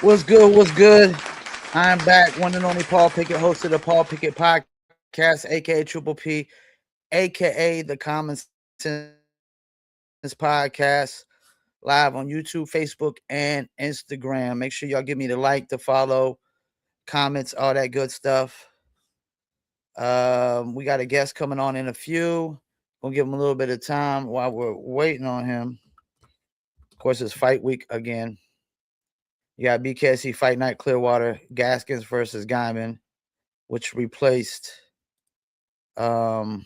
What's good? What's good? I'm back, one and only Paul Pickett, host of the Paul Pickett Podcast, aka Triple P, aka the Common Sense Podcast, live on YouTube, Facebook, and Instagram. Make sure y'all give me the like, the follow, comments, all that good stuff. We got a guest coming on in a few. Gonna give him a little bit of time while we're waiting on him. Of course, it's fight week again. You got BKC Fight Night Clearwater, Gaskins versus Guyman, which replaced um,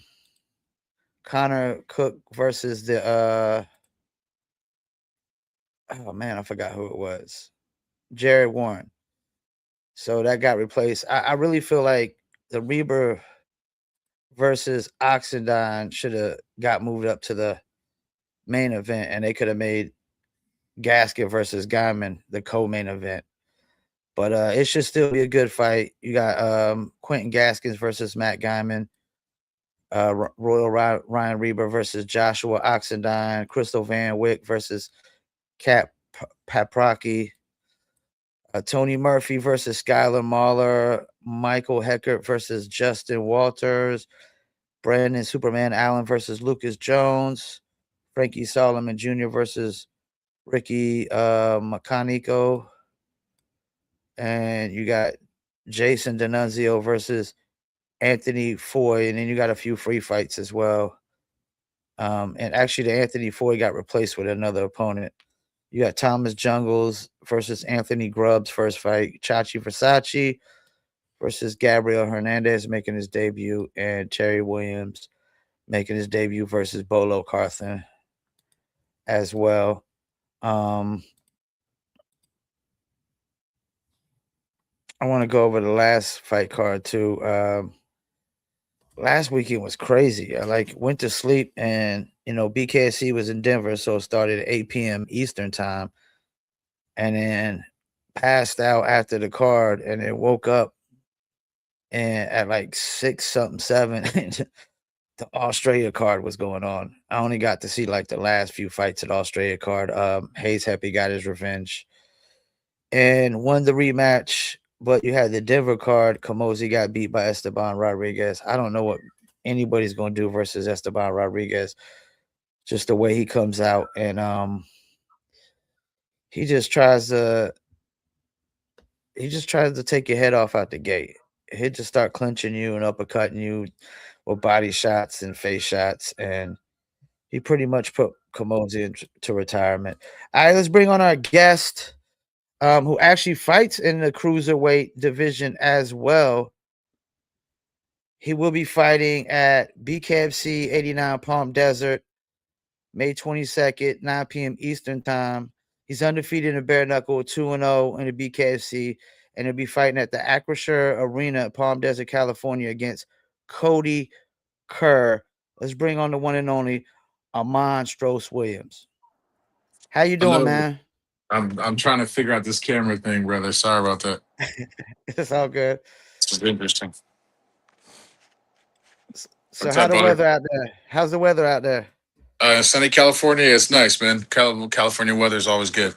Connor Cook versus the oh man, I forgot who it was. Jared Warren. So that got replaced. I really feel like the Reber versus Oxendine should have got moved up to the main event, and they could have made Gaskin versus Guyman the co-main event. But it should still be a good fight. You got Quentin Gaskins versus Matt Guyman, Ryan Reber versus Joshua Oxendine, Crystal Van Wick versus Kat Paprocki, Tony Murphy versus Skylar Mahler, Michael Heckert versus Justin Walters, Brandon Superman Allen versus Lucas Jones, Frankie Solomon Jr. versus Ricky Macanico, and you got Jason D'Annunzio versus Anthony Foy, and then you got a few free fights as well. And actually, the Anthony Foy got replaced with another opponent. You got Thomas Jungles versus Anthony Grubbs first fight, Chachi Versace versus Gabriel Hernandez making his debut, and Terry Williams making his debut versus Bolo Carthen as well. I want to go over the last fight card too. Last weekend was crazy. I went to sleep, and BKC was in Denver, so it started at 8 p.m. Eastern time, and then passed out after the card, and then woke up and at like 6 something 7 the Australia card was going on. I only got to see like the last few fights of the Australia card. Hayes Happy got his revenge and won the rematch. But you had the Denver card. Kamosi got beat by Esteban Rodriguez. I don't know what anybody's going to do versus Esteban Rodriguez. Just the way he comes out, and he just tries to take your head off out the gate. He'll just start clinching you and uppercutting you with body shots and face shots, and he pretty much put Kamosi into retirement. All right, let's bring on our guest, who actually fights in the cruiserweight division as well. He will be fighting at BKFC 89 Palm Desert, May 22nd, 9 p.m. Eastern Time. He's undefeated in bare knuckle, 2-0 in the BKFC, and he'll be fighting at the Acrisure Arena, Palm Desert, California, against Cody Kerr. Let's bring on the one and only Iman Stross Williams. How you doing, Hello. man? I'm trying to figure out this camera thing, brother. Sorry about that. It's all good. This is interesting. So, What's how up, the brother? weather out there? How's the weather out there? Sunny California. It's nice, man. California weather is always good.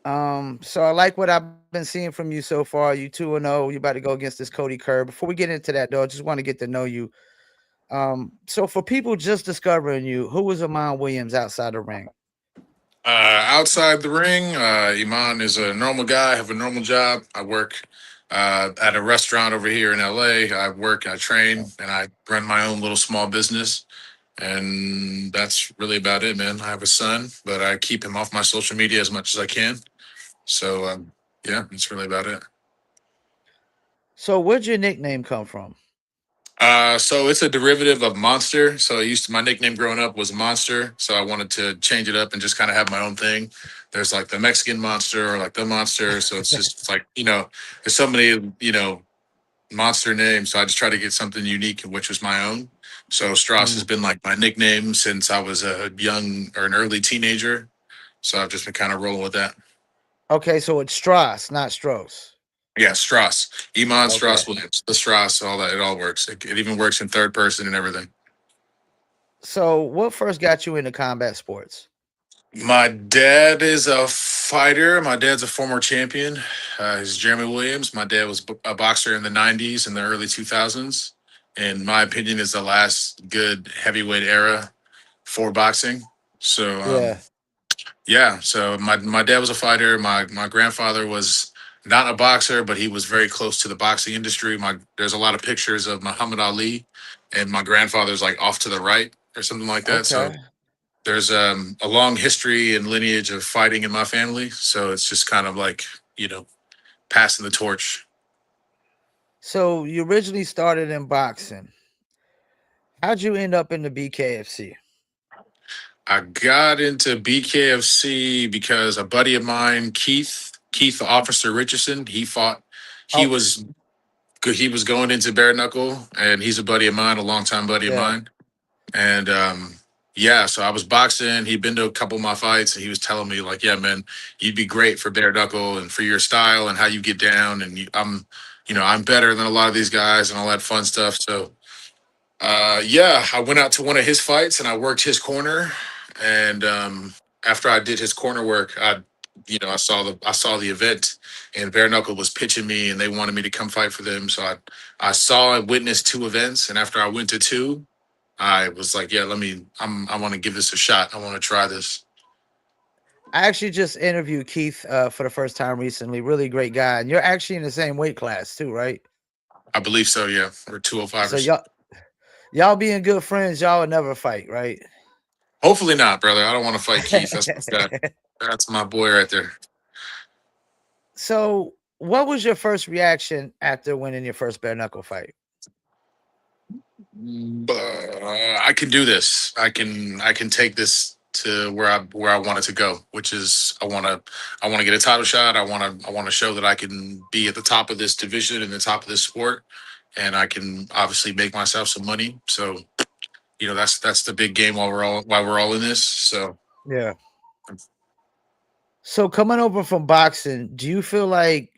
So I like what I've been seeing from you so far. You 2-0. You about to go against this Cody Kerr. Before we get into that, though, I just want to get to know you. So for people just discovering you, who was Iman Williams outside the ring? Outside the ring, Iman is a normal guy. I have a normal job. I work at a restaurant over here in LA. I train, and I run my own little small business. And that's really about it, man. I have a son, but I keep him off my social media as much as I can. So, yeah, that's really about it. So where'd your nickname come from? So it's a derivative of Monster. So my nickname growing up was Monster. So I wanted to change it up and just kind of have my own thing. There's like the Mexican Monster or like the Monster. So it's like, there's so many, monster names. So I just try to get something unique, which was my own. So Stross has Mm. been like my nickname since I was a young or an early teenager. So I've just been kind of rolling with that. Okay, so it's Stross, not Stross. Yeah, Stross, Iman Okay. Stross Williams, the Stross, all that. It all works. It even works in third person and everything. So what first got you into combat sports? My dad is a fighter. My dad's a former champion. He's Jeremy Williams. My dad was a boxer in the '90s and the early 2000s. In my opinion, is the last good heavyweight era for boxing. So Yeah. yeah, so my dad was a fighter. My grandfather was not a boxer, but he was very close to the boxing industry. My There's a lot of pictures of Muhammad Ali, and my grandfather's like off to the right or something like that. So Okay. there's a long history and lineage of fighting in my family. So it's just kind of like passing the torch. So you originally started in boxing. How'd you end up in the BKFC? I got into BKFC because a buddy of mine, Keith Officer Richardson, he fought. He Oh, was he was going into bare knuckle, and he's a buddy of mine, a longtime buddy of yeah. mine. And yeah, so I was boxing. He'd been to a couple of my fights, and he was telling me like, "Yeah, man, you'd be great for bare knuckle and for your style and how you get down." And I'm better than a lot of these guys and all that fun stuff. So yeah, I went out to one of his fights and I worked his corner. And after I did his corner work, I saw the event, and Bare Knuckle was pitching me, and they wanted me to come fight for them. So I saw and witnessed two events, and after I went to two, I was like, yeah, I want to give this a shot. I want to try this. I actually just interviewed Keith for the first time recently. Really great guy. And you're actually in the same weight class too, right? I believe so. Yeah, we're So 205ers. y'all being good friends, y'all would never fight, right? Hopefully not, brother. I don't want to fight Keith. That's my boy right there. So what was your first reaction after winning your first bare knuckle fight? I can do this. I can take this to where I want it to go, which is I want to get a title shot. I want to show that I can be at the top of this division and the top of this sport, and I can obviously make myself some money. So that's the big game while we're all in this. So Yeah. So coming over from boxing, do you feel like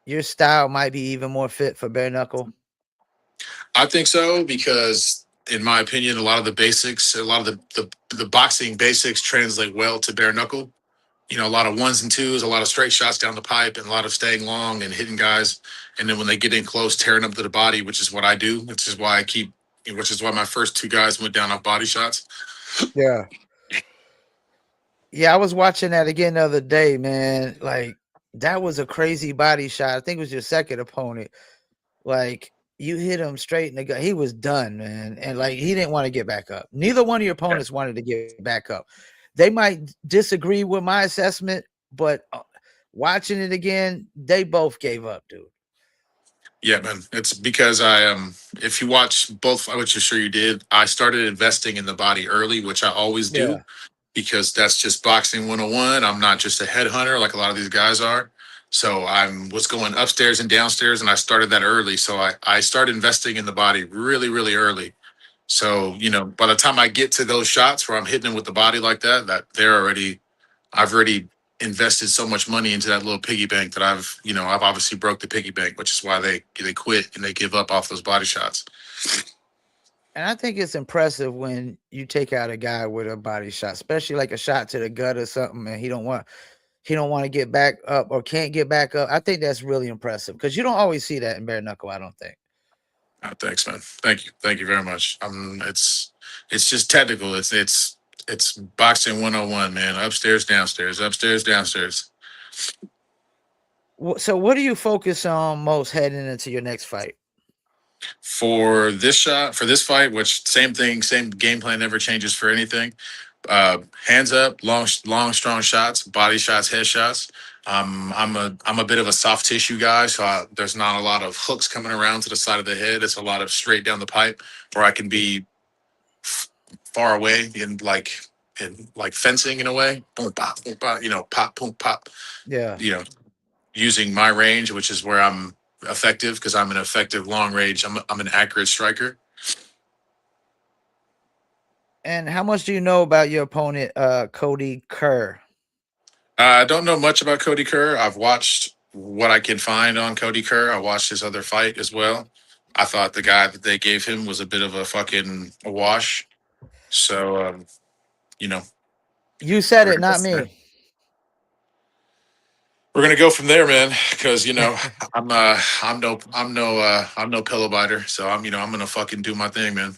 your style might be even more fit for bare knuckle? I think so because, in my opinion, a lot of the boxing basics translate well to bare knuckle. A lot of ones and twos, a lot of straight shots down the pipe, and a lot of staying long and hitting guys. And then when they get in close, tearing up to the body, which is what I do, which is why my first two guys went down off body shots. Yeah. Yeah, I was watching that again the other day, man. Like that was a crazy body shot. I think it was your second opponent. Like you hit him straight in the gut. He was done, man. And like he didn't want to get back up. Neither one of your opponents wanted to get back up. They might disagree with my assessment, but watching it again, they both gave up, dude. Yeah, man. It's because if you watch both, which I'm sure you did, I started investing in the body early, which I always do Yeah. because that's just boxing 101. I'm not just a headhunter like a lot of these guys are. So I was going upstairs and downstairs, and I started that early. So I started investing in the body really, really early. So, by the time I get to those shots where I'm hitting them with the body like that, I've already invested so much money into that little piggy bank that I've obviously broke the piggy bank, which is why they quit and they give up off those body shots. And I think it's impressive when you take out a guy with a body shot, especially like a shot to the gut or something, and he don't want to get back up or can't get back up. I think that's really impressive because you don't always see that in bare knuckle. I don't think. Thanks, man. Thank you very much. It's just technical. It's boxing 101, man. Upstairs, downstairs. So, what do you focus on most heading into your next fight? For this fight, which same thing, same game plan never changes for anything. Hands up, long, strong shots, body shots, head shots. I'm a bit of a soft tissue guy, so there's not a lot of hooks coming around to the side of the head. It's a lot of straight down the pipe, where I can be f- far away in like fencing in a way. Boom, pop, pop, boom, pop. Yeah. You know, using my range, which is where I'm effective because I'm an effective long range. I'm an accurate striker. And how much do you know about your opponent, Cody Kerr? I don't know much about Cody Kerr. I've watched what I can find on Cody Kerr. I watched his other fight as well. I thought the guy that they gave him was a bit of a fucking wash. So, you know, You said we're it, gonna go not from there. me. We're gonna go from there, man. Because I'm no pillow biter. So I'm gonna fucking do my thing, man.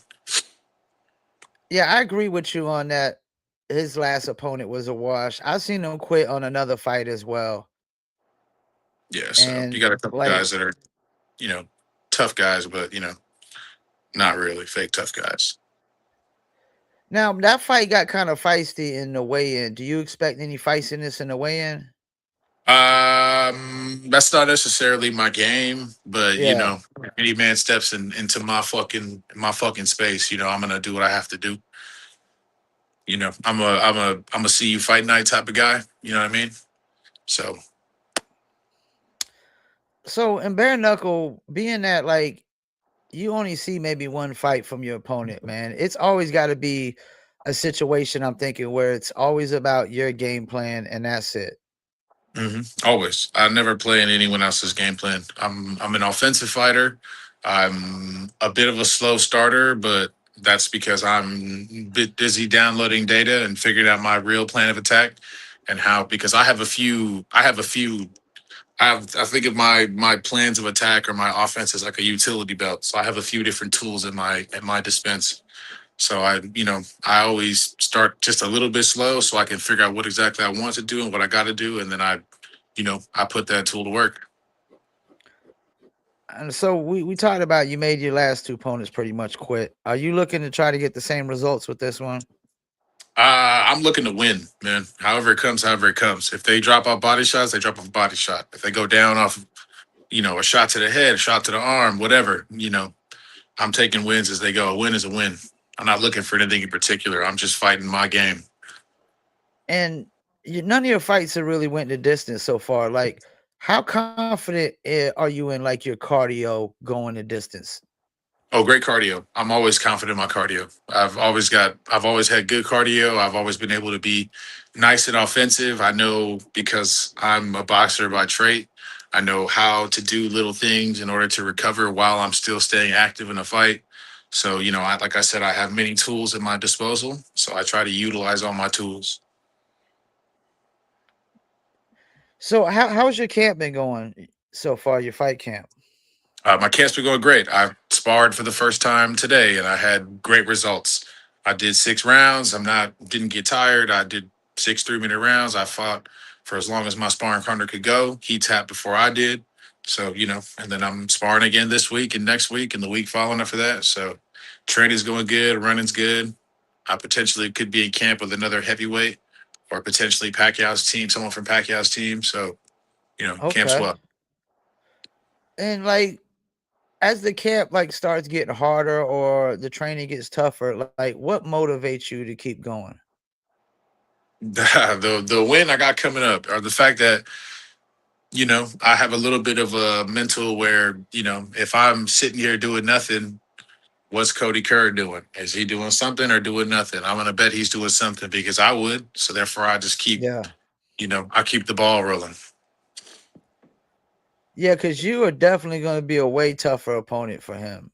Yeah, I agree with you on that. His last opponent was a wash. I've seen him quit on another fight as well. Yeah. So you And got a couple like guys that are you know tough guys, but not really fake tough guys. now that fight got kind of feisty in the weigh-in. Do you expect any feistiness in the weigh-in? That's not necessarily my game, but Yeah. if any man steps into my fucking space, I'm gonna do what I have to do. I'm a see you fight night type of guy. You know what I mean? So So in bare knuckle, being that like you only see maybe one fight from your opponent, man. It's always got to be a situation I'm thinking where it's always about your game plan and that's it. always, I never play in anyone else's game plan. I'm an offensive fighter. I'm a bit of a slow starter, but that's because I'm a bit busy downloading data and figuring out my real plan of attack and how because I think of my plans of attack or my offense as like a utility belt. So I have a few different tools in my dispense. So I always start just a little bit slow so I can figure out what exactly I want to do and what I got to do, and then I put that tool to work. And so we talked about you made your last two opponents pretty much quit. Are you looking to try to get the same results with this one? I'm looking to win, man. However it comes, however it comes. If they drop off body shots, they drop off a body shot. If they go down off, a shot to the head, a shot to the arm, whatever, I'm taking wins as they go. A win is a win. I'm not looking for anything in particular. I'm just fighting my game. And none of your fights have really went the distance so far. Like, how confident are you in like your cardio going the distance? Oh, great cardio. I'm always confident in my cardio. I've always had good cardio. I've always been able to be nice and offensive. I know because I'm a boxer by trait. I know how to do little things in order to recover while I'm still staying active in a fight. So, like I said, I have many tools at my disposal. So I try to utilize all my tools. So how's your camp been going so far? Your fight camp? My camp's been going great. I sparred for the first time today, and I had great results. I did 6 rounds. Didn't get tired. I did 6 3-minute rounds. I fought for as long as my sparring partner could go. He tapped before I did. So, and then I'm sparring again this week and next week and the week following after that. So training's going good, running's good. I potentially could be in camp with another heavyweight or potentially Pacquiao's team, someone from Pacquiao's team. So, camp's Okay. well. And like as the camp like starts getting harder or the training gets tougher, like what motivates you to keep going? The win I got coming up, or the fact that I have a little bit of a mental where if I'm sitting here doing nothing, what's Cody Kerr doing? Is he doing something or doing nothing? I'm gonna bet he's doing something because I would. So therefore, I just keep Yeah. I keep the ball rolling. Yeah, because you are definitely going to be a way tougher opponent for him.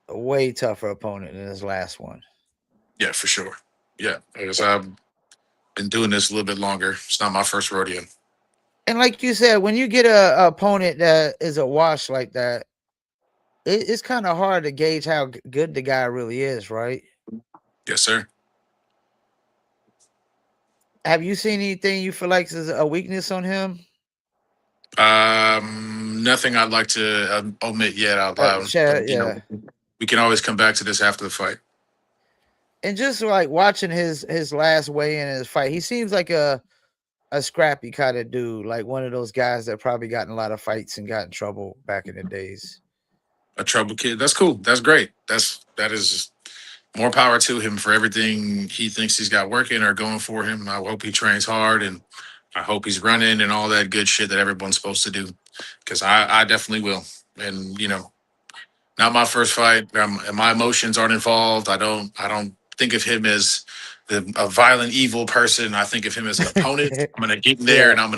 A way tougher opponent than his last one. Yeah, for sure. Yeah, because I've been doing this a little bit longer. It's not my first rodeo. And like you said, when you get a opponent that is a wash like that, it's kind of hard to gauge how good the guy really is, right? Yes, sir. Have you seen anything you feel like is a weakness on him? Nothing I'd like to omit yet out loud. Share, yeah. We can always come back to this after the fight. And just like watching his last weigh in his fight, he seems like a scrappy kind of dude, like one of those guys that probably got in a lot of fights and got in trouble back in the days. A trouble kid. That's cool. That's great. That is more power to him for everything he thinks he's got working or going for him. I hope he trains hard and I hope he's running and all that good shit that everyone's supposed to do. Because I definitely will. And not my first fight. And my emotions aren't involved. I don't think of him as a violent, evil person. I think of him as an opponent. I'm gonna get in there Yeah. and I'm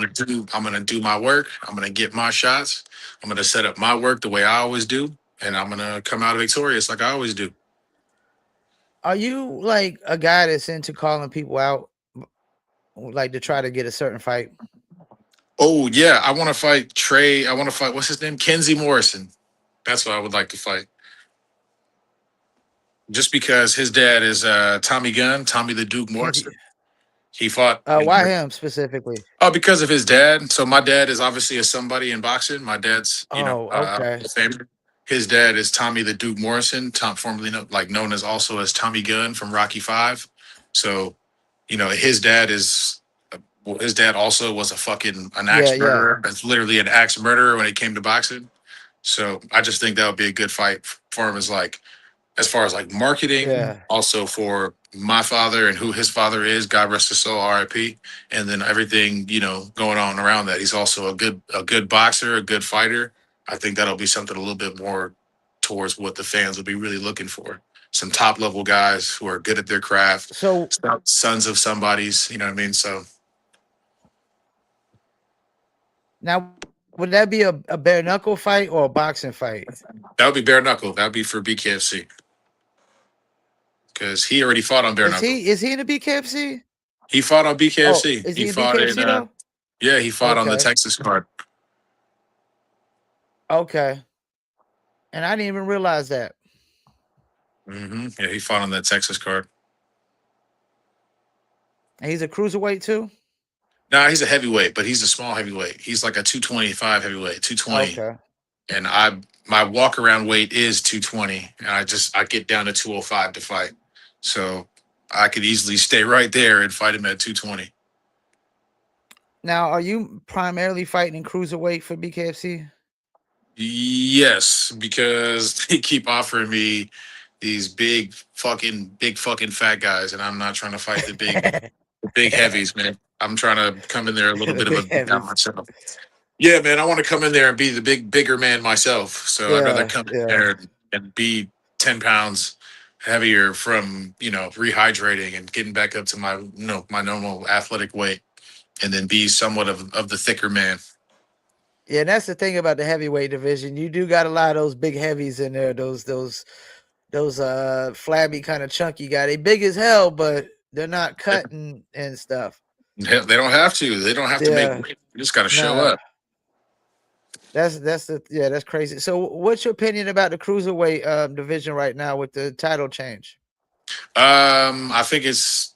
gonna do my work. I'm gonna get my shots. I'm gonna set up my work the way I always do, and I'm gonna come out victorious like I always do. Are you like a guy that's into calling people out, like to try to get a certain fight? Oh yeah, I want to fight Trey. I want to fight what's his name, Kenzie Morrison. That's what I would like to fight. Just because his dad is Tommy Gunn, Tommy the Duke Kenzie, Morrison. He fought why him specifically? oh, because of his dad. So my dad is obviously a somebody in boxing. My dad's, Oh, okay. favorite. His dad is Tommy the Duke Morrison, formerly known as also as Tommy Gunn from Rocky Five. So, his dad is. Well, his dad also was a fucking an Yeah, axe yeah, murderer. It's literally an axe murderer when it came to boxing. So I just think that would be a good fight for him. As far as like marketing, yeah. also for my father and who his father is, God rest his soul, RIP, and then everything, going on around that. He's also a good boxer, a good fighter. I think that'll be something a little bit more towards what the fans will be really looking for. Some top level guys who are good at their craft, So sons of somebody's, you know what I mean? So now, would that be a bare knuckle fight or a boxing fight? that would be bare knuckle. That would be for BKFC because he already fought on bare knuckle. Is he in the BKFC? He fought on Oh, BKFC. is He he in fought in BKFC though? yeah, he fought on the Okay, Texas card. okay. And I didn't even realize that. Yeah, he fought on that Texas card. And he's a cruiserweight too. Nah, he's a heavyweight, but he's a small heavyweight. He's like a 225 heavyweight, 220. Okay. And my walk around weight is 220. And I get down to 205 to fight. So I could easily stay right there and fight him at 220. Now, are you primarily fighting in cruiserweight for BKFC? Yes, because they keep offering me these big fucking fat guys, and I'm not trying to fight the big heavies, man. I'm trying to come in there a little The bit of a big beat down heavies. myself. Yeah, man, I want to come in there and be the bigger man myself. So I'd rather Yeah, come in yeah, there and be 10 pounds heavier from rehydrating and getting back up to my normal athletic weight, and then be somewhat of the thicker man. yeah. And that's the thing about the heavyweight division. You do got a lot of those big heavies in there. Those flabby kind of chunky guy. They big as hell, but they're not cutting and stuff. They don't have to. They don't have to make Yeah, weight. You just got to show nah. up. That's crazy. So, what's your opinion about the cruiserweight division right now with the title change? I think it's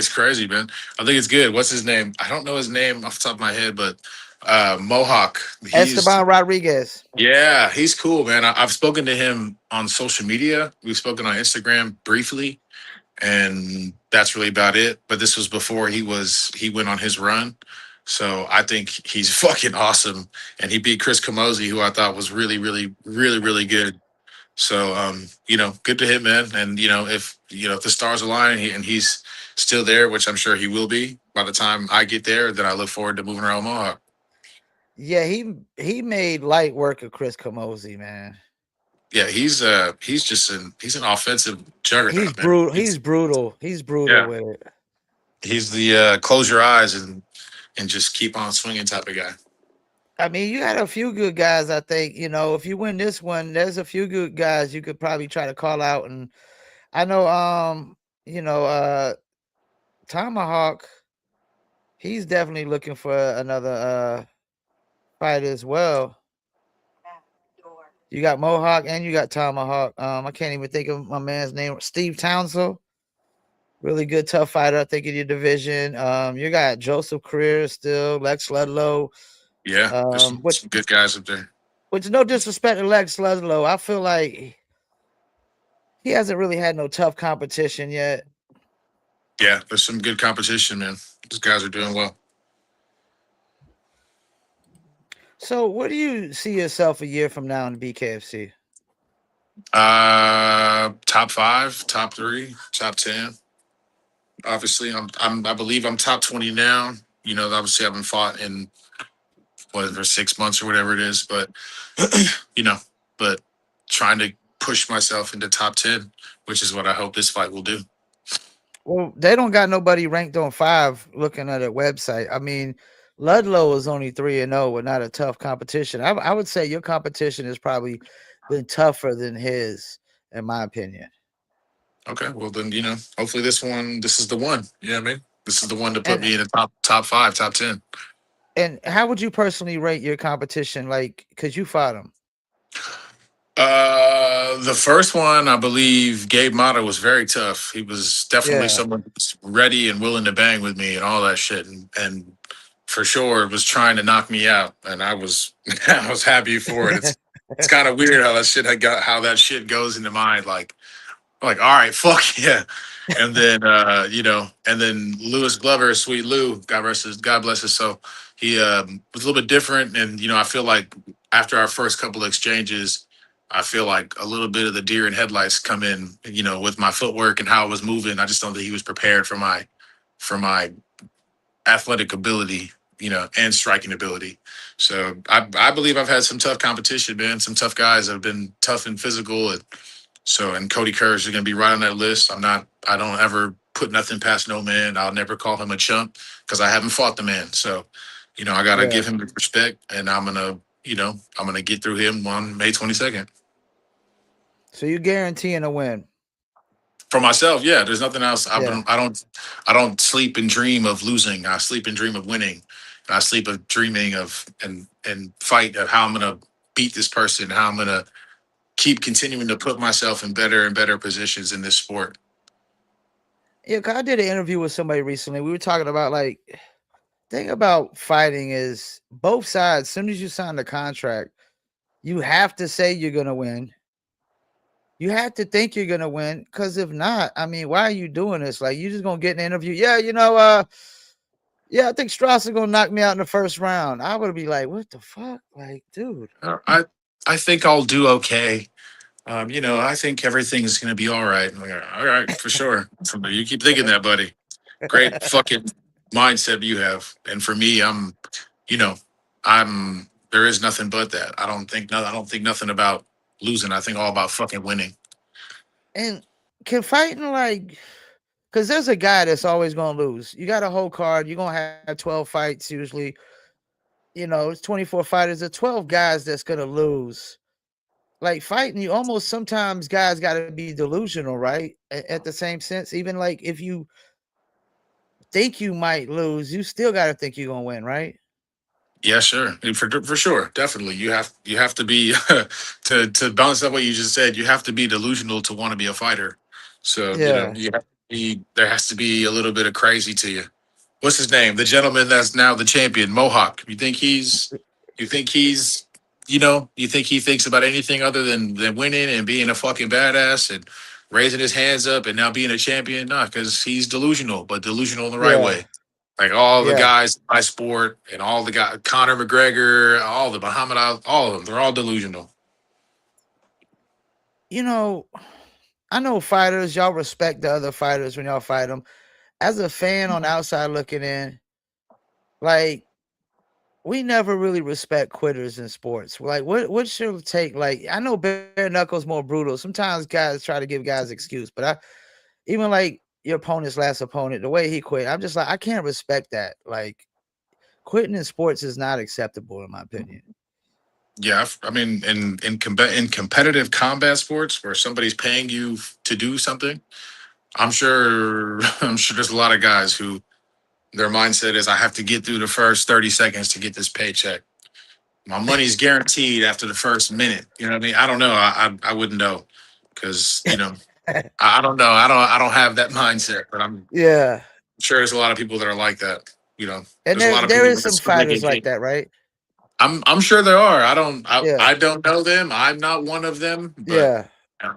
crazy, man. I think it's good. What's his name? I don't know his name off the top of my head, but Mohawk. He's Esteban Rodriguez. Yeah, he's cool, man. I've spoken to him on social media. We've spoken on Instagram briefly, and that's really about it. But this was before he went on his run. So I think he's fucking awesome, and he beat Chris Camozzi, who I thought was really, really, really, really good. So, good to him, man. And if the stars align and he's still there, which I'm sure he will be by the time I get there, then I look forward to moving around Mohawk. Yeah, he made light work of Chris Camozzi, man. Yeah, he's an offensive juggernaut, man. He's brutal. He's brutal Yeah, with it. he's the close your eyes and just keep on swinging type of guy. I mean, you had a few good guys. I think if you win this one, there's a few good guys you could probably try to call out. And I know, you know, uh, Tomahawk, he's definitely looking for another fight as well. You got Mohawk and you got Tomahawk. I can't even think of my man's name. Steve Townsend, really good, tough fighter. I think in your division. You got Joseph Career still, Lex Ludlow. Yeah, there's some, Which some good guys up there. which no disrespect to Lex Ludlow, I feel like he hasn't really had no tough competition yet. Yeah, there's some good competition, man. These guys are doing well. So, where do you see yourself a year from now in the BKFC? Top five, top three, top 10. Obviously, I believe I'm top 20 now. Obviously, I haven't fought in whatever 6 months or whatever it is, but you know, but trying to push myself into top 10, which is what I hope this fight will do. Well, they don't got nobody ranked on 5 looking at their website. I mean, Ludlow is only 3-0 with not a tough competition. I would say your competition has probably been tougher than his, in my opinion. Okay, well then, hopefully this is the one. You know what I mean? This is the one to put And me in the top five, top 10. And how would you personally rate your competition? Like, cause you fought him. The first one, I believe, Gabe Mata was very tough. He was definitely Yeah. someone who's ready and willing to bang with me and all that shit, and for sure was trying to knock me out, and I was I was happy for it. It's kind of weird how that shit had got how that shit goes into mind. Like, all right, fuck yeah. And then and then Lewis Glover, sweet Lou, God bless his soul. He was a little bit different, and I feel like after our first couple of exchanges, I feel like a little bit of the deer in headlights come in, with my footwork and how I was moving. I just don't think he was prepared for my athletic ability, and striking ability. So I believe I've had some tough competition, man. Some tough guys that have been tough and physical, and Cody Kurz is going to be right on that list. I don't ever put nothing past no man. I'll never call him a chump because I haven't fought the man. So, I got to Yeah. give him the respect, and I'm gonna get through him on May 22nd. So you guaranteeing a win. For myself, yeah. There's nothing else. Yeah. I don't sleep and dream of losing. I sleep and dream of winning. I sleep of dreaming of and fight of how I'm gonna beat this person. How I'm gonna keep continuing to put myself in better and better positions in this sport. Yeah, 'cause I did an interview with somebody recently. We were talking about like thing about fighting is both sides, as soon as you sign the contract, you have to say you're gonna win. You have to think you're gonna win. Cause if not, I mean, why are you doing this? Like you just gonna get an interview. Yeah, yeah, I think Stross is gonna knock me out in the first round. I would be like, what the fuck? Like, dude. I think I'll do okay. I think everything's gonna be all right. I'm like, all right, for sure. You keep thinking that, buddy. Great fucking mindset you have. And for me, you know, I'm there is nothing but that. I don't think nothing about losing. I think all about fucking winning. And can fighting like because there's a guy that's always gonna lose. You got a whole card, you're gonna have 12 fights usually. It's 24 fighters, there's 12 guys that's gonna lose. Like fighting, you almost sometimes guys gotta be delusional, right? At the same sense, even like if you think you might lose, you still gotta think you're gonna win, right? Yeah, sure. For sure. Definitely. You have to be to balance up what you just said, you have to be delusional to want to be a fighter. So, Yeah. there has to be a little bit of crazy to you. What's his name? The gentleman that's now the champion, Mohawk. You think he's you think he thinks about anything other than winning and being a fucking badass and raising his hands up and now being a champion? Nah, because he's delusional, but delusional in the right Yeah. way. Like all the Yeah. guys in my sport and all the guys, Conor McGregor, all the Muhammad Ali, all of them, they're all delusional. You know, I know fighters, y'all respect the other fighters when y'all fight them. As a fan on the outside looking in, like we never really respect quitters in sports. Like, what's your take? Like, I know bare knuckles more brutal. Sometimes guys try to give guys excuse, but I even like your opponent's last opponent, the way he quit, I'm just like, I can't respect that. Like, quitting in sports is not acceptable, in my opinion. Yeah, I mean, in competitive combat sports where somebody's paying you to do something, I'm sure I'm sure there's a lot of guys who their mindset is I have to get through the first 30 seconds to get this paycheck. My money's guaranteed after the first minute. You know what I mean? I don't know. I wouldn't know because I don't know. I don't have that mindset, but I'm Yeah, sure there's a lot of people that are like that. and There's a lot of there people is that are some still making fighters like change. that, right? I'm sure there are. I Yeah, don't know them. I'm not one of them, but yeah, uh,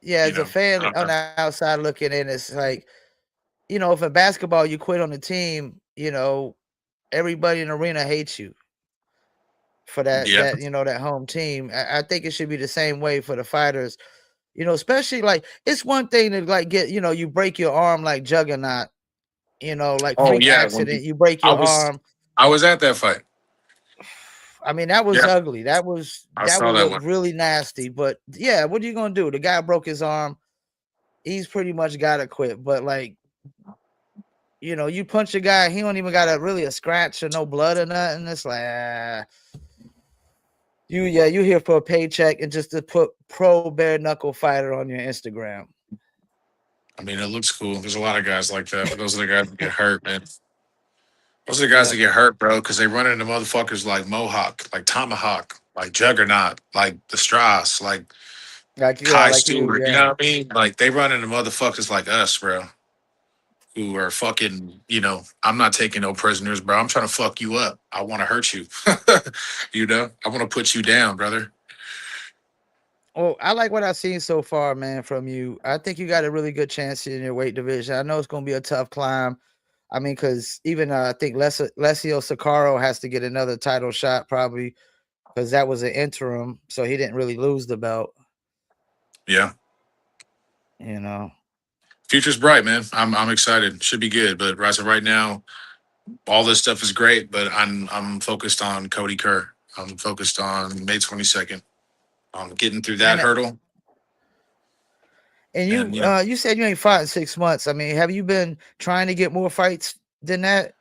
yeah. As a I fan don't on know. the outside looking in, it's like if in basketball you quit on the team, everybody in the arena hates you for Yeah. that home team. I think it should be the same way for the fighters. Especially like it's one thing to like get you break your arm like Juggernaut. Like Oh freak yeah. accident, you break I your was arm. I was at that fight. I mean, that was Yeah, ugly. That was I that saw would that look one. really nasty. But yeah, what are you gonna do? The guy broke his arm. He's pretty much gotta quit. But like, you punch a guy, he don't even got a scratch or no blood or nothing. It's like you here for a paycheck and just to put pro bare knuckle fighter on your Instagram. I mean, it looks cool. There's a lot of guys like that, but those are the guys that get hurt, man. Those are the guys Yeah, that get hurt, bro, because they run into motherfuckers like Mohawk, like Tomahawk, like Juggernaut, like the Stross, like Kai like you, Stewart. You yeah. know what I mean? Like they run into motherfuckers like us, bro, who are fucking. I'm not taking no prisoners, bro. I'm trying to fuck you up. I want to hurt you. I want to put you down, brother. Well, I like what I've seen so far, man, from you. I think you got a really good chance in your weight division. I know it's going to be a tough climb. I mean, because even I think Lesio Sakaro has to get another title shot probably because that was an interim, so he didn't really lose the belt. Yeah, You know, future's bright, man. I'm excited. Should be good, but right now, all this stuff is great. But I'm focused on Cody Kerr. I'm focused on May 22nd. I'm getting through that and hurdle, and you said you ain't fought in 6 months. I mean, have you been trying to get more fights than that?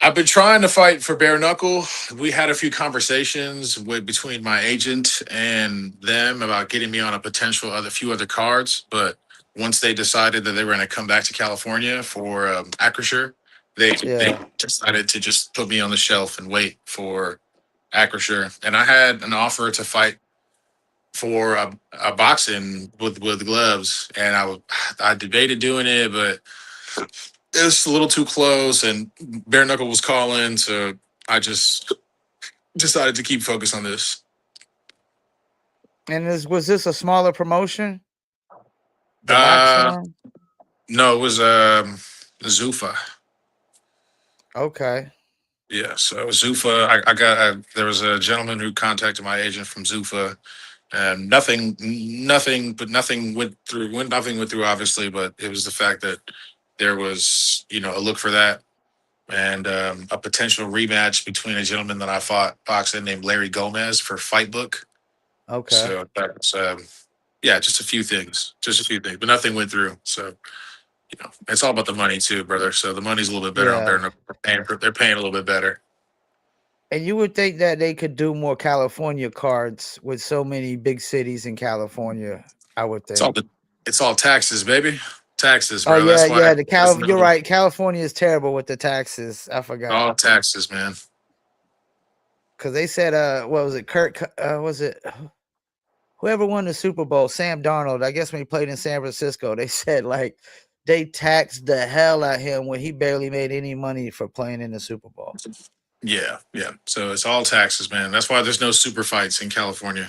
I've been trying to fight for bare knuckle. We had a few conversations between my agent and them about getting me on a potential other few other cards, but once they decided that they were going to come back to California for Acrisure, they Yeah. decided to just put me on the shelf and wait for Acrisure. And I had an offer to fight for a boxing with gloves, and I debated doing it, but it was a little too close, and bare knuckle was calling, so I just decided to keep focused on this. And was this a smaller promotion? The boxing Uh, one? no, it was Zufa. Okay. Yeah, so Zufa. There was a gentleman who contacted my agent from Zufa, and nothing went through. Nothing went through, obviously, but it was the fact that there was a look for that, and a potential rematch between a gentleman that I fought boxing named Larry Gomez for Fight Book. Okay. So that's yeah, just a few things, but nothing went through. So it's all about the money too, brother. So the money's a little bit better on bare Yeah. knuckle. They're paying a little bit better. And you would think that they could do more California cards with so many big cities in California, I would It's all think. the it's all taxes, baby. Taxes, Oh bro. yeah, That's why yeah. there's You're no right. California is terrible with the taxes. I forgot all taxes, man. because they said, what was it? Was it whoever won the Super Bowl? Sam Darnold. I guess when he played in San Francisco, they said like they taxed the hell out of him when he barely made any money for playing in the Super Bowl. Yeah, yeah. So it's all taxes, man. That's why there's no super fights in California.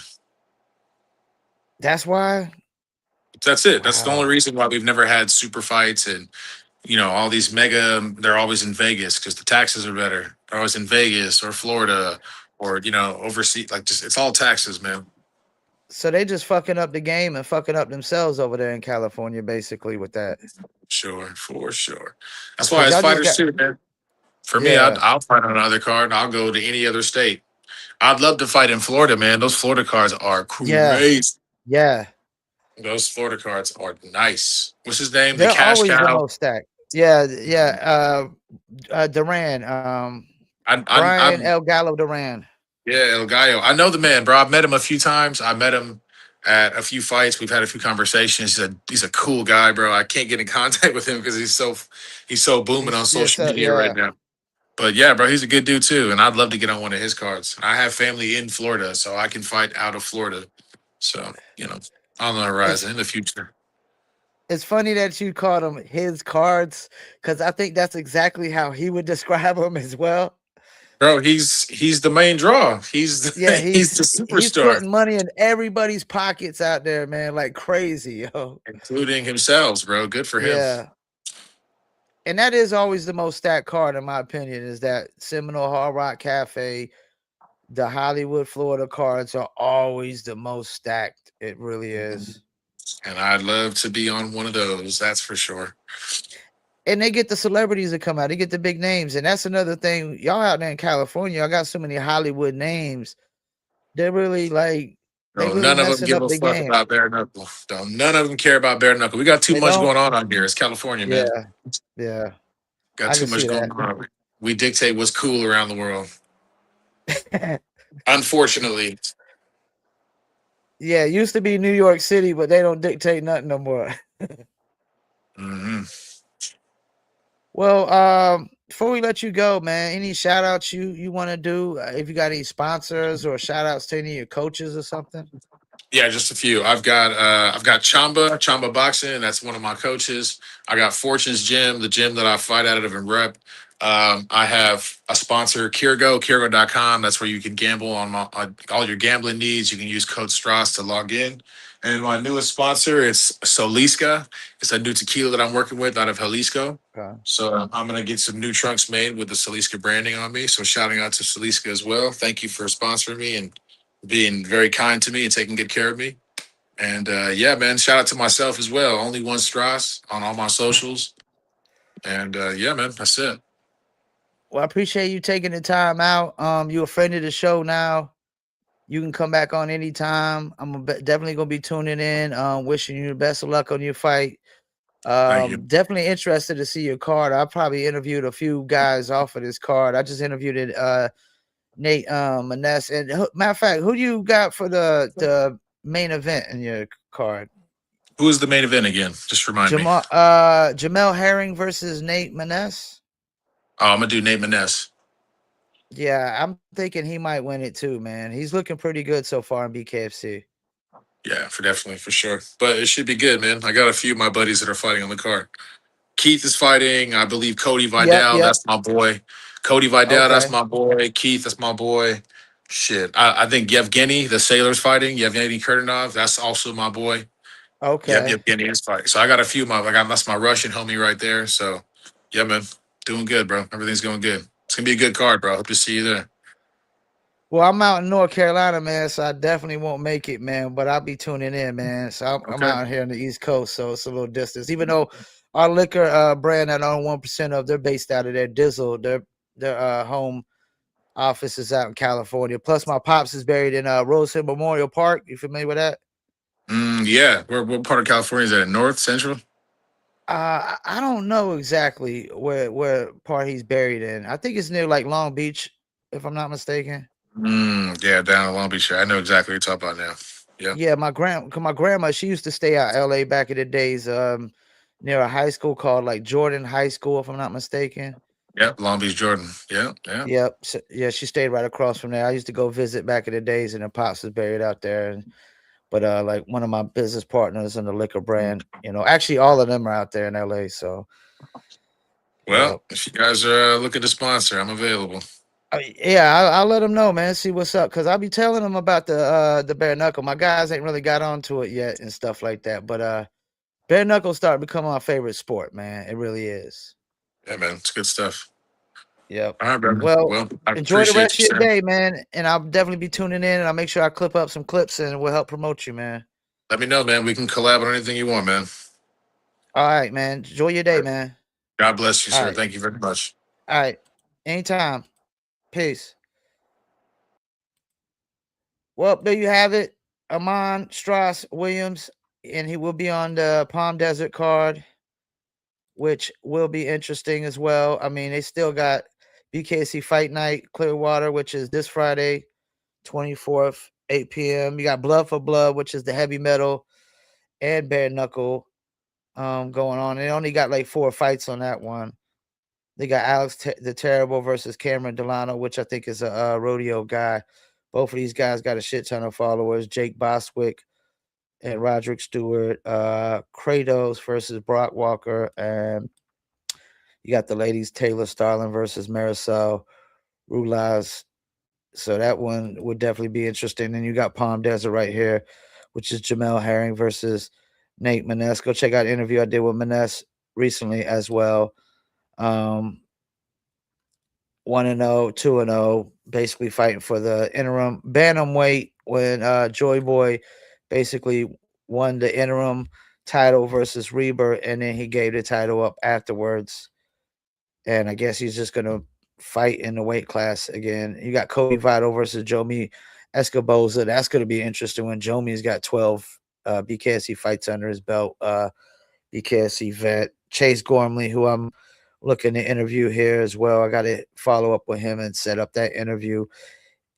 That's why. That's it. That's the only Wow. reason why we've never had super fights and all these mega. They're always in Vegas because the taxes are better. They're always in Vegas or Florida or overseas. Like just it's all taxes, man. So they just fucking up the game and fucking up themselves over there in California, basically with that. Sure, for sure. That's why Cause as y'all just fighters got too, man. For me, yeah, I'll fight on another card. I'll go to any other state. I'd love to fight in Florida, man. Those Florida cards are yeah, crazy. yeah. Those Florida cards are nice. What's his name? The They're cash always the cow. most stacked. Yeah, yeah. Duran, Brian I'm El Gallo Duran. Yeah, El Gallo. I know the man, bro. I've met him a few times. I met him at a few fights. We've had a few conversations. He's a cool guy, bro. I can't get in contact with him because he's so booming on Yeah, social so media right yeah. now. But yeah, bro, he's a good dude too, and I'd love to get on one of his cards. I have family in Florida, so I can fight out of Florida. So on the It's horizon in the future, it's funny that you called them his cards because I think that's exactly how he would describe them as well. bro. He's the main draw. He's Yeah, he's the he's superstar, putting money in everybody's pockets out there, man, like crazy, yo. including himself, bro. Good for him. Yeah. And that is always the most stacked card, in my opinion, is that Seminole Hard Rock Cafe. The Hollywood, Florida cards are always the most stacked. It really is. And I'd love to be on one of those. That's for sure. And they get the celebrities that come out. They get the big names. And that's another thing. Y'all out there in California, I got so many Hollywood names. They're really like they No, really none of them messing give up a the fuck game. about bare knuckle. None of them care about bare knuckle. We got too They much don't. going on here. It's California, man. Yeah. Yeah. Got I too can much see going that. on. We dictate what's cool around the world. Unfortunately, Yeah, it used to be New York City, but they don't dictate nothing no more. hmm Well, before we let you go, man, any shout outs you want to do? If you got any sponsors or shout outs to any of your coaches or something? Yeah, just a few. I've got Chamba Boxing. That's one of my coaches. I got Fortune's Gym, the gym that I fight out of and rep. I have a sponsor, Kirgo.com. That's where you can gamble on all your gambling needs. You can use code Stross to log in. And my newest sponsor is Solisca. It's a new tequila that I'm working with out of Jalisco. Okay. So I'm gonna get some new trunks made with the Solisca branding on me. So shouting out to Solisca as well. Thank you for sponsoring me and being very kind to me and taking good care of me. And yeah, man, shout out to myself as well. Only one Strauss on all my socials. And yeah, man, that's it. Well, I appreciate you taking the time out. You a friend of the show now. You can come back on anytime. Definitely gonna be tuning in. Wishing you the best of luck on your fight. Thank you. Definitely interested to see your card. I probably interviewed a few guys off of this card. I just interviewed it. Nate Maness. And matter of fact, who do you got for the main event in your card? Who is the main event again? Just remind me. Jamel Herring versus Nate Maness. Oh, I'm gonna do Nate Maness. Yeah, I'm thinking he might win it too, man. He's looking pretty good so far in BKFC. Yeah, for definitely for sure. But it should be good, man. I got a few of my buddies that are fighting on the card. Keith is fighting. I believe Cody Yep, Vidal. yep. That's my boy. Cody Vidal. That's Okay, my boy. Keith. That's my boy. Shit. I think Yevgeny, the sailor's fighting. Yevgeny Kurtanov. That's also my boy. Yep, okay. Yevgeny is fighting. So I got a few of my. That's my Russian homie right there. So yeah, man, doing good, bro. Everything's going good. It's gonna be a good card, bro. Hope to see you there. Well, I'm out in North Carolina, man, so I definitely won't make it, man. But I'll be tuning in, man. So I'm Okay. out here on the East Coast, so it's a little distance. Even though our liquor brand that I own 1% of, they're based out of there. Dizzle, their home office is out in California. Plus, my pops is buried in Rose Hill Memorial Park. You familiar with that? Yeah. What part of California is that? North, Central? I don't know exactly where part he's buried in. I think it's near like Long Beach, if I'm not mistaken. Yeah, down in Long Beach. I know exactly what you're talking about now. Yep. Yeah, my grandma, she used to stay out LA back in the days, near a high school called like Jordan High School, if I'm not mistaken. Yep. Long Beach, Jordan. Yeah. Yeah. Yep. Yeah, she stayed right across from there. I used to go visit back in the days, and her pops was buried out there. But like one of my business partners in the liquor brand, actually all of them are out there in LA. So yeah. Well, if you guys are looking to sponsor, I'm available. Yeah, I'll let them know, man. See what's up, cause I'll be telling them about the bare knuckle. My guys ain't really got onto it yet and stuff like that. But bare knuckle starting to become my favorite sport, man. It really is. Yeah, man. It's good stuff. Yep. All right, brother. Well, Well, I enjoy the appreciate rest you, of your Sam. day, man. And I'll definitely be tuning in, and I'll make sure I clip up some clips and we'll help promote you, man. Let me know, man. We can collab on anything you want, man. All right, man. Enjoy your day, man. God bless you, All sir. right. Thank you very much. All right. Anytime. Peace. Well, there you have it. Iman Stross Williams, and he will be on the Palm Desert card, which will be interesting as well. I mean, they still got BKC Fight Night Clearwater, which is this Friday, 24th, 8 p.m. You got Blood for Blood, which is the heavy metal and bare knuckle going on. They only got like 4 fights on that one. They got the Terrible versus Cameron Delano, which I think is a rodeo guy. Both of these guys got a shit ton of followers. Jake Boswick and Roderick Stewart. Kratos versus Brock Walker. And you got the ladies Taylor Starling versus Marisol Rulas. So that one would definitely be interesting. And you got Palm Desert right here, which is Jamel Herring versus Nate Maness. Go check out the interview I did with Maness recently as well. 1-0, 2-0, basically fighting for the interim bantamweight when Joy Boy basically won the interim title versus Reber, and then he gave the title up afterwards. And I guess he's just gonna fight in the weight class again. You got Cody Votto versus Jomi Escoboza. That's gonna be interesting when Jomi's got 12 BKSC fights under his belt. BKSC vet Chase Gormley, who I'm looking to interview here as well. I got to follow up with him and set up that interview.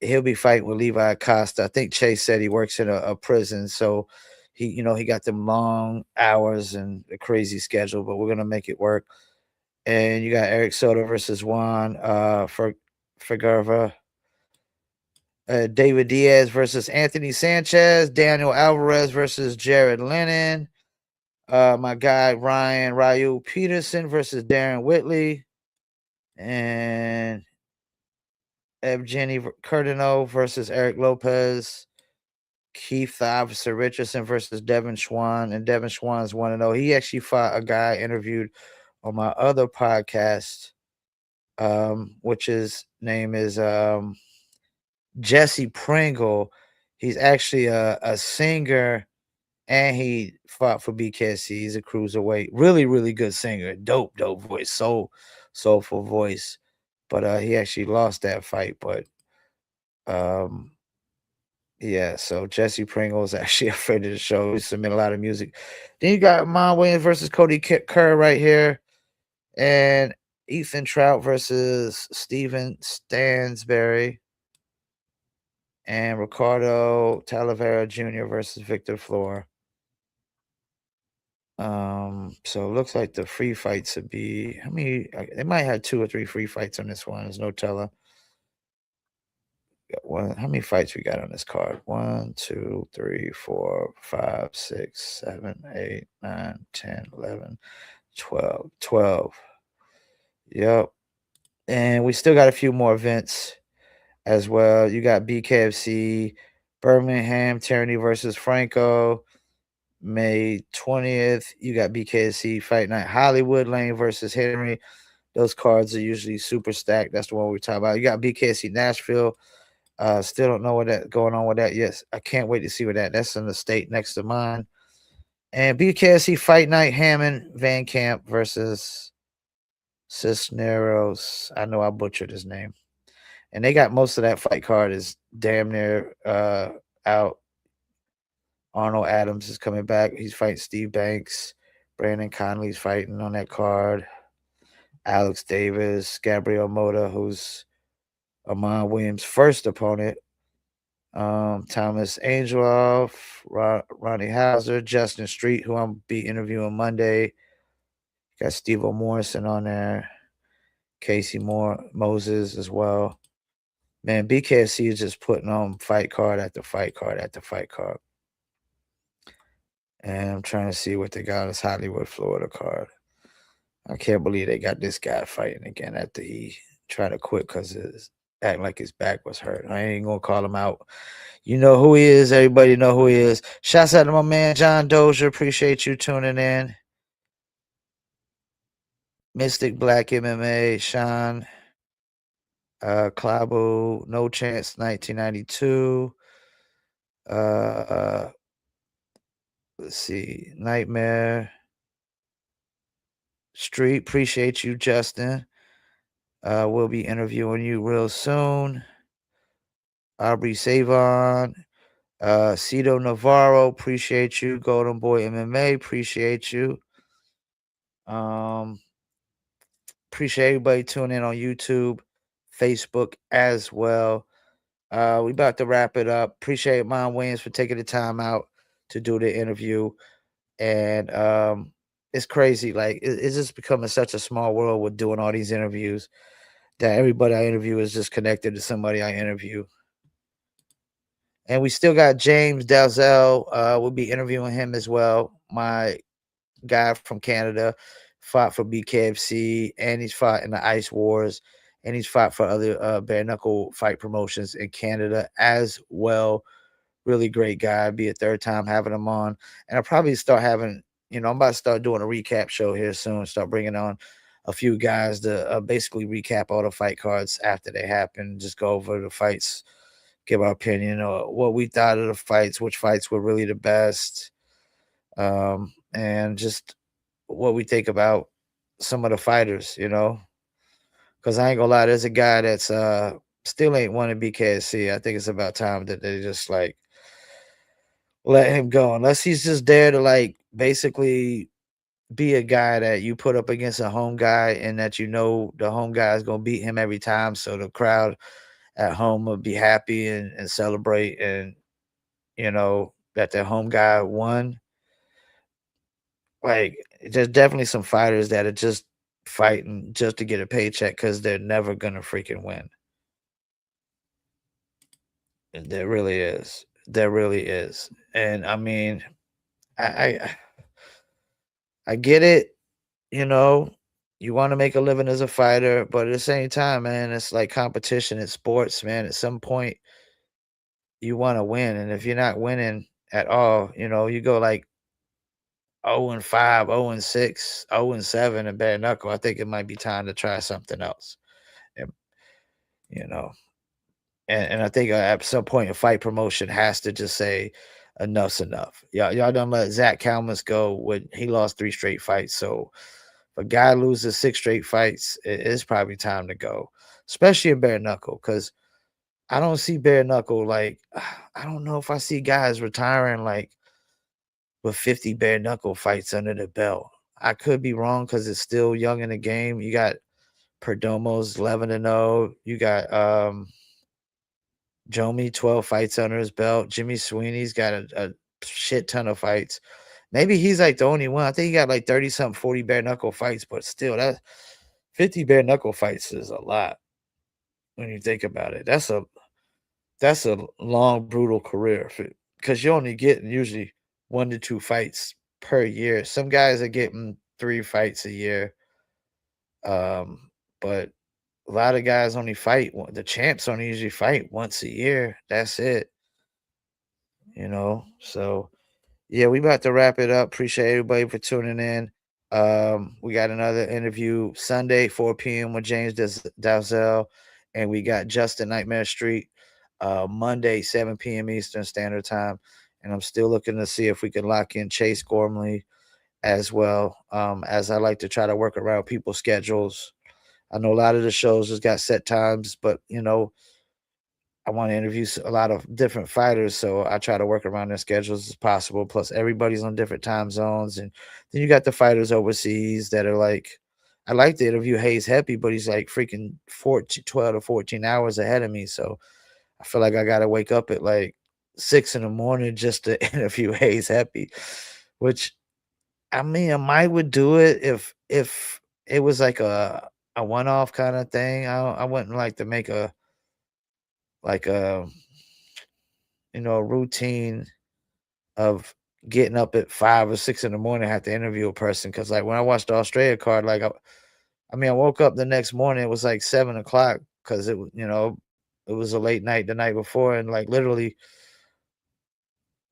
He'll be fighting with Levi Acosta. I think Chase said he works in a prison, so he got them long hours and a crazy schedule, but we're gonna make it work. And you got Eric Soto versus Juan for Figueroa. David Diaz versus Anthony Sanchez. Daniel Alvarez versus Jared Lennon. My guy Ryan Ryu Peterson versus Darren Whitley. And Evgeny Cardinal versus Eric Lopez. Keith the Officer Richardson versus Devin Schwan. And Devin Schwan's 1-0. He actually fought a guy interviewed on my other podcast, which his name is Jesse Pringle. He's actually a singer, and he fought for BKC. He's a cruiserweight. Really, really good singer. Dope voice. Soulful voice. But he actually lost that fight. But um, yeah, so Jesse Pringle is actually a friend of the show. We submit a lot of music. Then you got Mon Williams versus Cody Kerr right here. And Ethan Trout versus Steven Stansberry. And Ricardo Talavera Jr. versus Victor Flor. So it looks like the free fights would be how many? They might have 2 or 3 free fights on this one. There's no telling. How many fights we got on this card? 1, 2, 3, 4, 5, 6, 7, 8, 9, 10, 11, 12. 12. Yep. And we still got a few more events as well. You got BKFC, Birmingham, Tyranny versus Franco. May 20th, you got BKFC Fight Night Hollywood, Lane versus Henry. Those cards are usually super stacked. That's the one we're talking about. You got BKFC Nashville. Still don't know what that going on with that. Yes, I can't wait to see what that's in the state next to mine. And BKFC Fight Night Hammond Van Camp versus Cisneros. I know I butchered his name. And they got most of that fight card is damn near out. Arnold Adams is coming back. He's fighting Steve Banks. Brandon Conley's fighting on that card. Alex Davis, Gabriel Mota, who's Amon Williams' first opponent. Thomas Angeloff, Ronnie Hauser, Justin Street, who I'm be interviewing Monday. Got Steve Morrison on there. Casey Moses as well. Man, BKFC is just putting on fight card after fight card after fight card. And I'm trying to see what they got on this Hollywood, Florida card. I can't believe they got this guy fighting again after he tried to quit because his acting like his back was hurt. I ain't gonna call him out. You know who he is. Everybody know who he is. Shouts out to my man John Dozier. Appreciate you tuning in. Mystic Black MMA, Sean, Clabo, No Chance, 1992. Let's see, Nightmare Street. Appreciate you, Justin. We'll be interviewing you real soon. Aubrey Savon, Cito Navarro, appreciate you. Golden Boy MMA, appreciate you. Appreciate everybody tuning in on YouTube, Facebook as well. We about to wrap it up. Appreciate Mon Williams for taking the time out to do the interview. And it's crazy. Like it's just becoming such a small world with doing all these interviews that everybody I interview is just connected to somebody I interview. And we still got James Dalzell. We'll be interviewing him as well. My guy from Canada fought for BKFC, and he's fought in the Ice Wars, and he's fought for other bare knuckle fight promotions in Canada as well. Really great guy. Be a third time having him on, and I'll probably start having. I'm about to start doing a recap show here soon. Start bringing on a few guys to basically recap all the fight cards after they happen. Just go over the fights, give our opinion or what we thought of the fights, which fights were really the best, and just what we think about some of the fighters, because I ain't gonna lie, there's a guy that's still ain't won in BKSC. I think it's about time that they just like let him go, unless he's just there to like basically be a guy that you put up against a home guy and that the home guy is gonna beat him every time, so the crowd at home will be happy and celebrate, and that their home guy won. Like, there's definitely some fighters that are just fighting just to get a paycheck because they're never gonna freaking win. There really is. There really is. And I mean, I I get it, you know, you wanna make a living as a fighter, but at the same time, man, it's like competition in sports, man. At some point, you wanna win, and if you're not winning at all, you go like 0-5, 0-6, 0-7 in bare knuckle. I think it might be time to try something else. And, you know, and I think at some point a fight promotion has to just say enough's enough. Y'all done let Zach Kalmas go when he lost 3 straight fights. So if a guy loses 6 straight fights, it's probably time to go, especially in bare knuckle. Because I don't see bare knuckle like I don't know if I see guys retiring like with 50 bare knuckle fights under the belt. I could be wrong because it's still young in the game. You got Perdomo's 11-0. You got Jomi 12 fights under his belt. Jimmy Sweeney's got a shit ton of fights. Maybe he's like the only one. I think he got like 30 something 40 bare knuckle fights, but still that 50 bare knuckle fights is a lot when you think about it. That's a long, brutal career because you're only getting usually 1 to 2 fights per year. Some guys are getting 3 fights a year. But a lot of guys only fight the champs only usually fight once a year. That's it. So yeah, we about to wrap it up. Appreciate everybody for tuning in. We got another interview Sunday, 4 p.m. with James Dalzell, and we got Justin Nightmare Street Monday, 7 p.m. Eastern Standard Time. And I'm still looking to see if we can lock in Chase Gormley as well. As I like to try to work around people's schedules. I know a lot of the shows has got set times, but I want to interview a lot of different fighters, so I try to work around their schedules as possible. Plus, everybody's on different time zones, and then you got the fighters overseas that are like, I like to interview Hayes Heppy, but he's like freaking 12 to 14 hours ahead of me. So I feel like I got to wake up at like 6 in the morning just to interview Hayes Heppy, which I mean, I might would do it if it was like a one off kind of thing. I wouldn't like to make like a a routine of getting up at 5 or 6 in the morning, have to interview a person. Cause like when I watched the Australia card, like I mean, I woke up the next morning, it was like 7 o'clock because it was a late night the night before, and like literally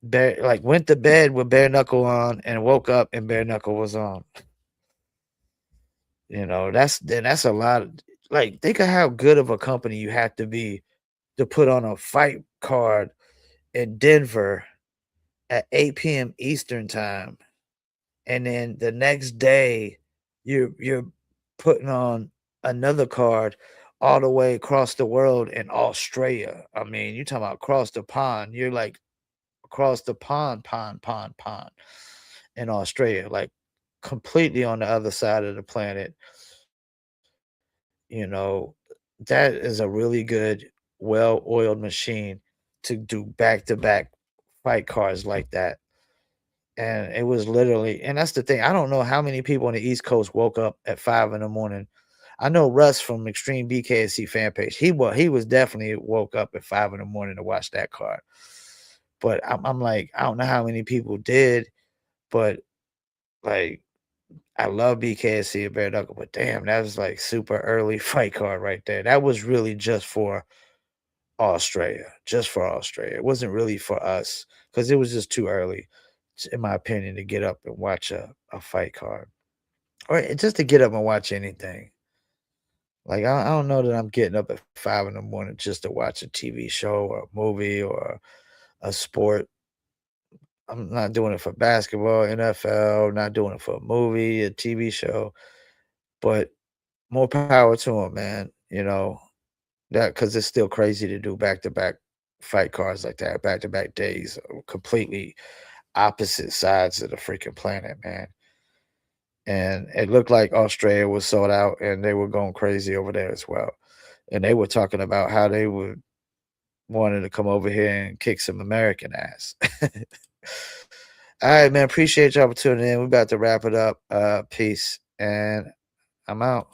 like went to bed with bare knuckle on and woke up and bare knuckle was on. That's a lot. Like think of how good of a company you have to be to put on a fight card in Denver at 8 p.m. Eastern time, and then the next day you're putting on another card all the way across the world in Australia. I mean, you talking about across the pond. You're like across the pond in Australia, like completely on the other side of the planet. You know, that is a really good, well-oiled machine to do back-to-back fight cards like that. And it was literally and that's the thing, I don't know how many people on the East Coast woke up at 5 in the morning. I know Russ from Extreme BKSC fan page, he was definitely woke up at 5 in the morning to watch that card. But I'm like, I don't know how many people did, but, like, I love BKSC and bare knuckle, but damn, that was, like, super early fight card right there. That was really just for Australia, just for Australia. It wasn't really for us because it was just too early, in my opinion, to get up and watch a fight card or just to get up and watch anything. Like, I don't know that I'm getting up at 5 in the morning just to watch a TV show or a movie or a sport. I'm not doing it for basketball, NFL, not doing it for a movie, a TV show, but more power to him, man. That because it's still crazy to do back to back fight cards like that, back to back days, completely opposite sides of the freaking planet, man. And it looked like Australia was sold out and they were going crazy over there as well. And they were talking about how they would wanted to come over here and kick some American ass. All right, man. Appreciate y'all for tuning in. We're about to wrap it up. Peace. And I'm out.